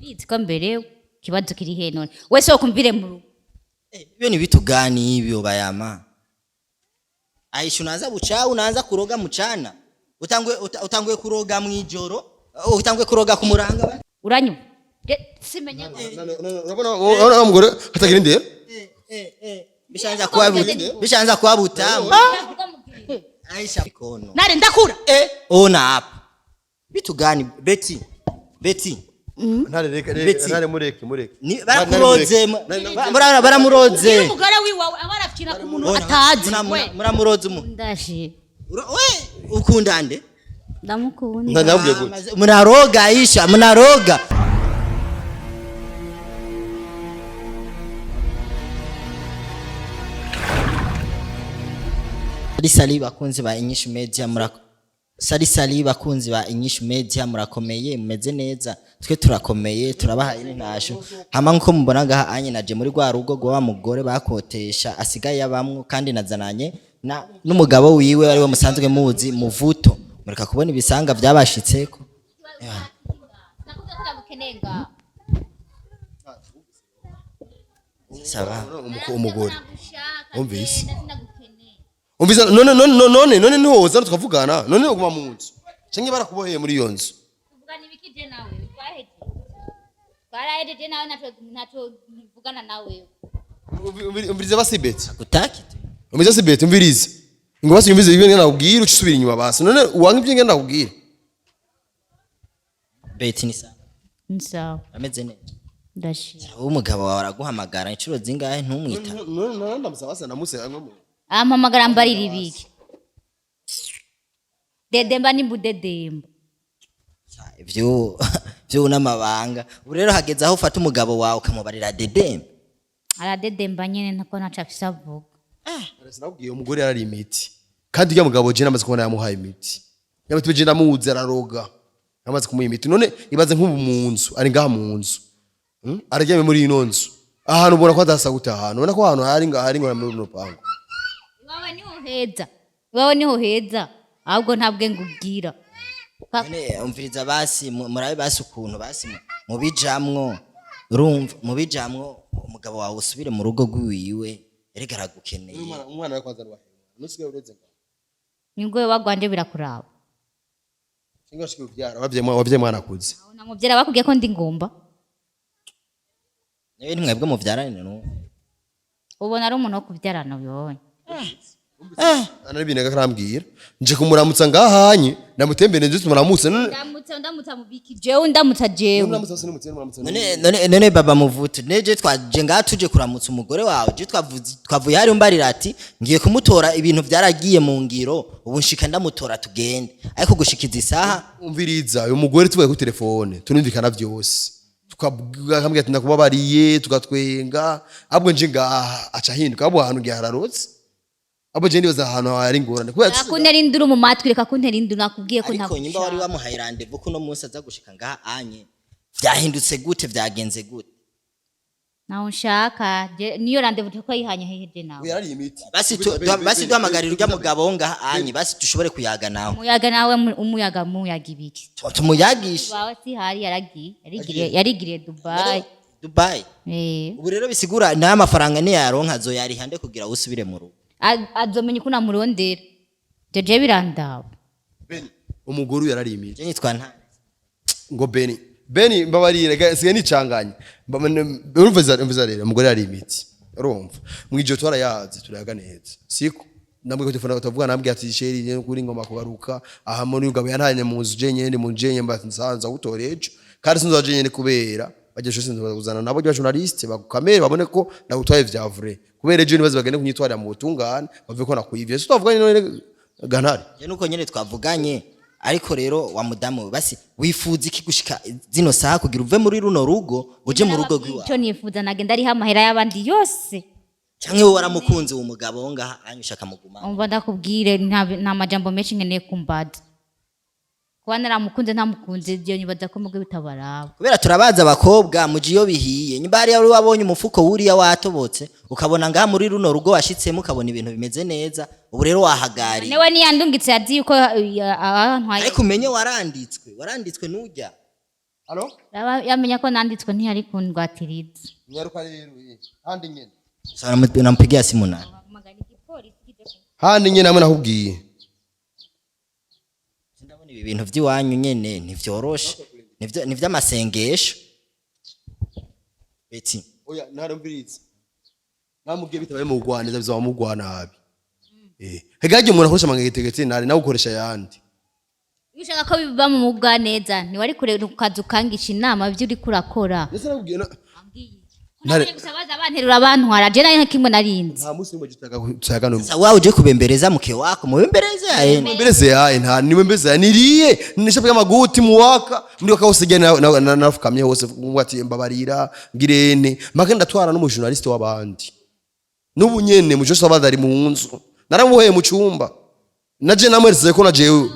ndabizi ko mbere kibazo kiri he none wese wokumvire mu rugo ibyo ni vitu gani hivyo bayama Aisha unaanza bucha unaanza kuroga mchana utangwe kuroga mwijoro utangwe kuroga kumuranga uranyu simenya urabona umugore hatagira indero bishanza kuba butamu Aisha kono nare ndakura ona hapa vitu gani Betty ntare mureke baramuroze baramuroze umugore wiwawe abarafkira ku muntu atazi muramuroze ndashi we ukunda nde ndamukunda ndabwiye gute munaroga Aisha munaroga Sali bakunzi ba INYISHU media Sali bakunzi ba INYISHU media murakomeye mumeze neza twe turakomeye turabahaye n'intasho hama nko mubona ngaha anye naje muri rwa rugo gwa mugore bakotesha asigaye yabamwe kandi nazananye n'umugabo wiwe ari we musanzwe muzi Muvuto mureka kubona ibisanga byabashitseko saba umugore umvise umvise none ntihoza tukavugana none uguma mu nzu canke barakuboheye muri iyo nzu tuvugana ibikije nawe twarahejeje nawe nato vugana nawe umvirize basibeti gutaki umvirize basibeti umvirize ngo basi umvirize ibyo ngenda kubwira ucisubira inyuma basi none uwanga ibyo ngenda kubwira Betty ni sawa ameze neza ndashira umugabo wawe araguhamagara incuro zingahe ntumwita none ndamusaba namuse amwe amamagara mbarira ibiki dedemba ni budedemba ivyo n'amabanga ubu rero hageze aho ufata umugabo wawe ukamubarira dedemba aradedemba nyene ntako nacafisa avuga sinabwiye umugore yarari imiti kandi ya mugabo je namaze kubona yamuhaye imiti yabatuye je ndamuzi araroga namaze kumuha imiti none ibaze nk'ubu mu nzu ari ngaha mu nzu araryamye muri ino nzu ahantu ubona ko adasa gutaha ubona ko ahantu hari ngo muri runo pango Wawe niho heza ahubwo ntabwe ngubwira none umviriza basi murabe basi ukuntu basi mubijamwo urumva mubijamwo umugabo wawe usubire mu rugo rwiwe erega aragukeneye umwana we kwanza rwahe nusigaye ureze ngaho ningwe wagwanje birakuraba singo shiki ubyara wavye mwana kuze namuvyara bakubwiye ko ndi ngomba niwe ntimwebwe muvyarane no ubona ari umuntu wo kuvyarana ubibonye anabinega karambwira nje kumuramutsa ngahanye ndamutembere nje tumuramutse ndamutsa mubiki jewe ndamutsa jewe none baba Muvuto neje twaje ngaha tuje kuramutsa umugore wawe je twavuye hari umbarira ati ngiye kumutora ibintu byaragiye mu ngiro ubu nshika ndamutora tugende ariko gushikiza isaha umviriza uyu mugore tubaye ku telefone tunumvikana byose tukabwira ati ndakubabariye tugatwenga ahubwo nje ngaha aca hinduka abo hantu gihararotse abo je ndibaza ahantu hari ingorane kubera kuntera induru mu matwi reka kuntera induru nakubwiye ko ariko nyimba wari wamuhaye rendezvous kuno munsi aza gushika ngaha anye vyahindutse gute vyagenze gute naho nshaka niyo rendezvous ko yihanye heje nawe yarari imiti basi duhamagarira urya mugabo ngaha anye basi dushobore kuyaga nawe umuyaga nawe umuyaga ibiki tumuyagisha bawe si hari yarigiriye Dubai ubu rero bisigura nayo amafaranga ni yaronka zo yari hande kugira usubire mu rugo azomenya kuna murondera jeje birandaba Beni umuguru yarari imiti je nitwa nta ngo Beni mbabarire sigaye nicanganye urumva rero umugore yari imiti urumva mwijo twarayazi turayaga neza siko ndamwe ko telefone batavuga nambwiye ati sheri kuri ngoma kugaruka aha muri ugabo yantanye mu nzu je nyene mu jenye mbansanza utorejo kandi sinzo je nyene kubera bagesho sinzo kuzana nabo bya journaliste bakamere babone ko ndagutwaye vya vrai kubera ejo nibaze bagende kunyitwarira mu butungane bave ko nakuyivye so twavuga none gantari je nuko nyene twavuganye ariko rero wa mudamu basi wifuza iki gushika zino saha kugira uve muri runo rugo uje mu rugo gwiwa cyo nifuza nagenda ari hamahera y'abandi yose canke wowe waramukunze uwo mugabo ngaha anyusha kamuguma umva ndakubwire nta majambo menshi nkeneye kumbaza kuba naramukunze ntamukunze byo nibaza ko mugwe bitabaraba kubera turabaza abakobwa muji yo bihiye nyimba hari yari wabonye umufuko wuriya watobotse ukabona ngaha muri runo rugo washitsemo ukabona ibintu bimeze neza ubu rero wahagari newe niyandungitse yazi yuko ahantu ariko umenye waranditswe nujya Alo? yamenya ko nanditswe ntiyari kundwatiriza. Nyaruka rero handi nyene. Sasa nampigia simu nani? Handi nyene amwe nakubwiye. Ndabona ibi bintu by'iwanyu nyene ntivyoroshe. Nivyo amasengesho. Beti. Oya ntarumviriza. Namubwiye bitabaye mu Rwanda bizaba mu Rwanda habi. Hegaje umuntu akoresha amangetegetse nari nawe ukoresha yandi. Ushaka ko biba mu mugwa neza ni wari kure ukaza ukangisha inama byo uri kurakora. Ese nakubwiye Nari gusabaza abanterura abantwara je nayo kimwe narinzi. nta musi nimwe gitaka no. Sasa wewe uje kubembeleza mke wako, mubembeleze yaye. Mbeleze yaye nta nimwe mbeza niriye nishapiga magoti muwaka ndi wakawusige nafukamye hose ngwati mbabarira ngirene make ndatwara no journalist w'abandi. Nubu nyene mu cyose abadari mu nzu. Naramuhoye mu cyumba. Naje namwereze ko najewe.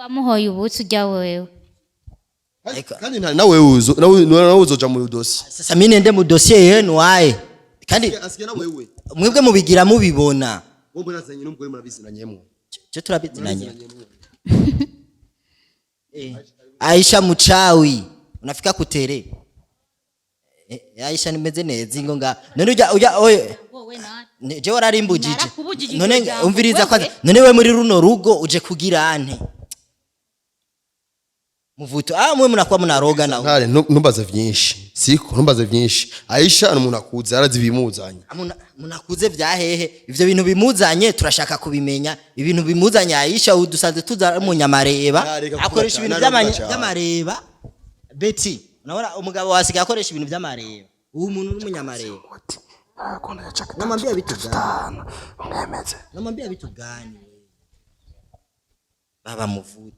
Wamuhoye ubutse ujya wewe. Kandi nta nawe uzoja mu dossier. Sasa mimi nende mu dossier yenu waye. Kandi asiye na wewe. mwebwe mubigira mubibona. Wowe nazanye n'umugore murabizinanyemo. Cyo turabizinanye. Aisha muchawi. Unafika kutere. Aisha nimeze neza ingonga. None ujya oye. Je wararimbujije. None umviriza kwanza. None we muri runo rugo uje kugira ante? Muvuto mwe munakuwa munaroga nawe. Ntare ntumbaze vyinshi. Siko ntumbaze vyinshi. Aisha n'umuntu akuze arazi bimuzanye. Munakuze vyahehe. Ivyo bintu bimuzanye turashaka kubimenya. Ibintu bimuzanye Aisha udusanze tuza mu nyamareba. Akoresha ibintu by'amareba. Beti, unaona umugabo wasigaye akoresha ibintu by'amareba. Uwo muntu n'umunyamareba. Namwambia vitu gani? Mwemeze. Namwambia vitu gani? Baba Muvuto.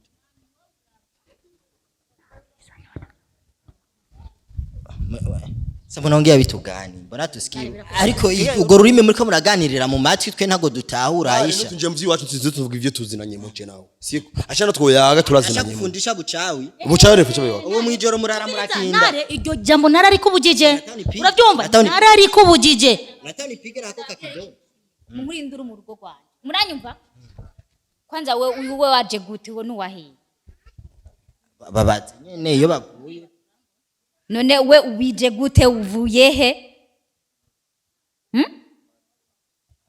Sasa unaongea vitu gani? Mbona tusikie? Ariko ugo rurimi muri ko muraganirira mu matwi twe ntago dutahura Aisha. Tunje mvyi wacu tuzi tuvuga ivyo tuzinanye mu cye nawe. Siko. Ashana twoyaga turazinanye. Ashakufundisha bucawi. Bucawi refu cyo. Uwo mwijoro murara murakinda. Nare iryo jambo narari kubujije. Urabyumva? Narari kubujije. Natanipigira ako kakidogo. Murindura mu rugo rwanyu. Muranyumva? Kwanza we waje gute wo nuwahiye? Babaze nyene iyo bavuye. None we ubije gute uvuye he?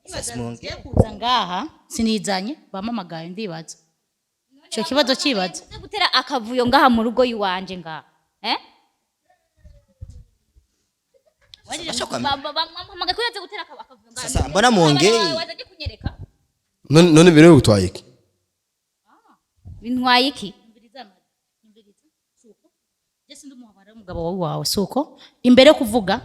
Sasimunge. Kuza ngaha sinizanye bamamagaye ndibaza. Cyo kibazo kibaza. Gutera akavuyo ngaha mu rugo yiwanje ngaha. Bamamaga ko yaje gutera akavuyo ngaha. Sasa mbona muongei? Wazaje kunyereka? None bire gutwaye iki? Bintwaye iki? Jese ndumuhabara umugabo wawe suko imbere kuvuga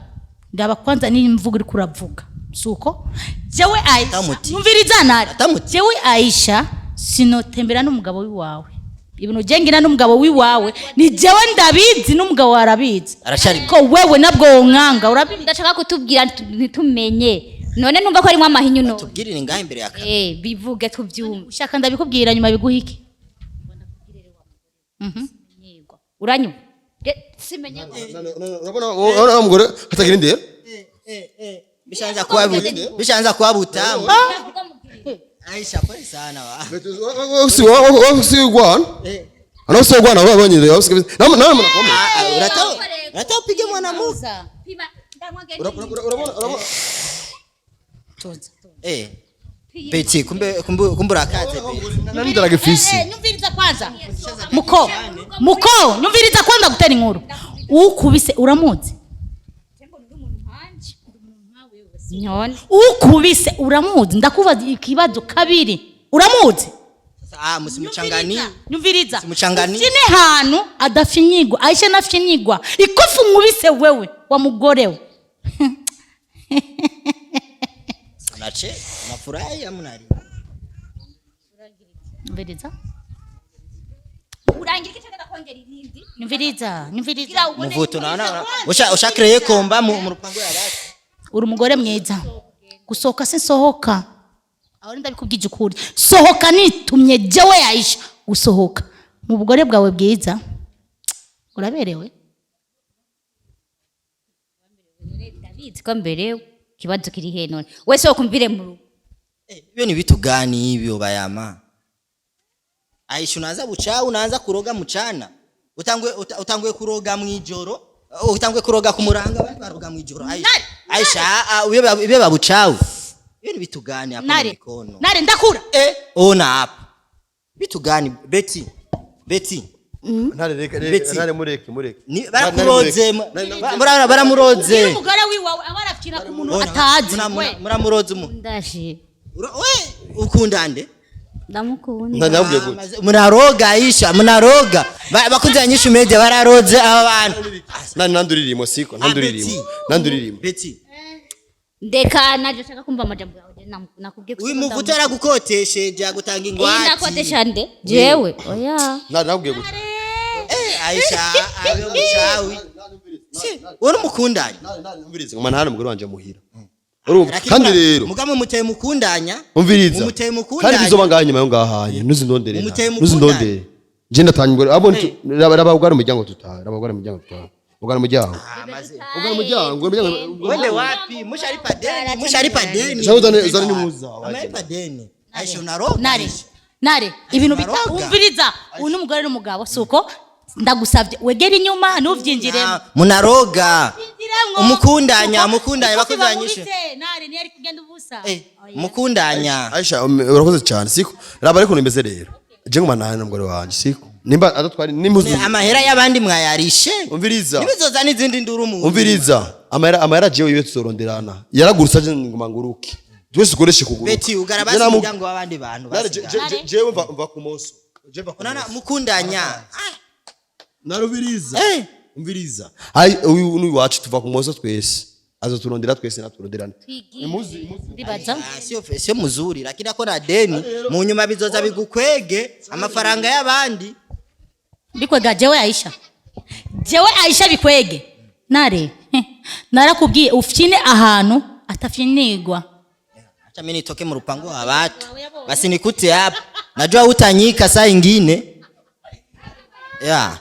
ndaba kwanza n'imvugo iri kuravuga suko jewe Aisha numviriza nari jewe Aisha sinotembera n'umugabo wawe ibintu jengira n'umugabo wawe ni jewe ndabizi n'umugabo warabizi Arashari ko wewe nabwo nkanga urabizi ndashaka kutubwira ntitumenye none numva ko ari amahinyu no tubwirire ngaho imbere yaka bivuge tubyumva ushaka ndabikubwira nyuma biguhiki uranyuma simenya urabona umugore hatagira indero bishanza kuba butamu Aisha pole sana wa si gwan ana so gwan abanye na unataka upige mwana muza urabona Beti kumbura kaze nani ndaraga fisi nyumviriza kwanza muko nyumviriza kwanza gutera inkuru ukubise uramuzi ukubise uramuzi ndakubaza ikibazo kabiri uramuzi musimuchangani nyumviriza musimuchangani sine hanu adafinyigwa Aisha nafinyigwa ikofu nkubise wewe wa mugorewe nache nafurahi amunari nyumviriza urangira kitaka kongera irindi nyumviriza Muvuto naona ushakreye komba mu rupango yabati uri umugore mwiza gusohoka sinsohoka aho ndabikubwije ukuri sohoka nitumye jewe Aisha usohoka mu bugore bwawe bwiza uraberewe David ko mbere kibazo kiri he none wese wakumvire mu rugo ibyo ni vitu gani hivyo bayama Aisha unaanza buchao unaanza kuroga mchana utangwe kuroga mwijoro utangwe kuroga kumuranga abandi baroga mwijoro Aisha ibe babucawe ibintu bitugani hapa mikono nare ndakura ona hapa bitugani Betty ntare mureke barakuroze baramuroze umugore wiwawe abarafkira ku muntu atazi muramuroze ndashi we ukundande ndamukunda ndabwiye gute munaroga Aisha munaroga bakunze INYISHU media bararoze aba bantu nanduririmo siko nanduririmo Betty ndeka naje shaka kumva amajambo yawe nakubwiye uyu muvuto yaragukotesheje agutanga ingwati ndakotesha nde jewe oya nabwiye gute Aisha abe mushawi uri mukundanye umvirize ngoma ntari umugore wanje muhira urumva kandi rero mugamo muteye mukundanya umviriza muteye mukundanya kandi bizoba nganye mayo ngahanye nuzindondere je ndatanye umugore abo rabagwara umuryango tutaha rabagwara umuryango tutaha ugana umuryango wende wapi mushari padeni zani nimuza padeni Aisha unaroga nare ibintu bitumviriza uyu umugore n'umugabo suko ndagusavye wegera inyuma nuvyinjiremo munaroga umukundanya bakoze INYISHU nare ni ari kugenda ubusa mukundanya Aisha urakoze cyane siko raba ariko nimeze rero je ngoma nawe n'umugore wanje siko nimba adatwari nimuzu amahera y'abandi mwayarishe umviriza nibizoza n'izindi nduru mu umviriza amahera jewe ibe tuzoronderana yaragurutsa je ngoma nguruke twese ukoreshe kuguru Betty ugarabasi umuryango w'abandi bantu jewe mva ku munsi unana mukundanya narubiriza umviriza ai uyu wacu tuva ku munsi twese azoturondera twese naturonderana ndibaza sio muzuri lakini akora deni mu nyuma bizoza bigukwege amafaranga y'abandi bikwega jewe Aisha bikwege nare narakubwiye ufyine ahantu atafyinigwa acha mimi nitoke mu rupango wa watu basi nikute hapa najua utanyika saa ingine yeah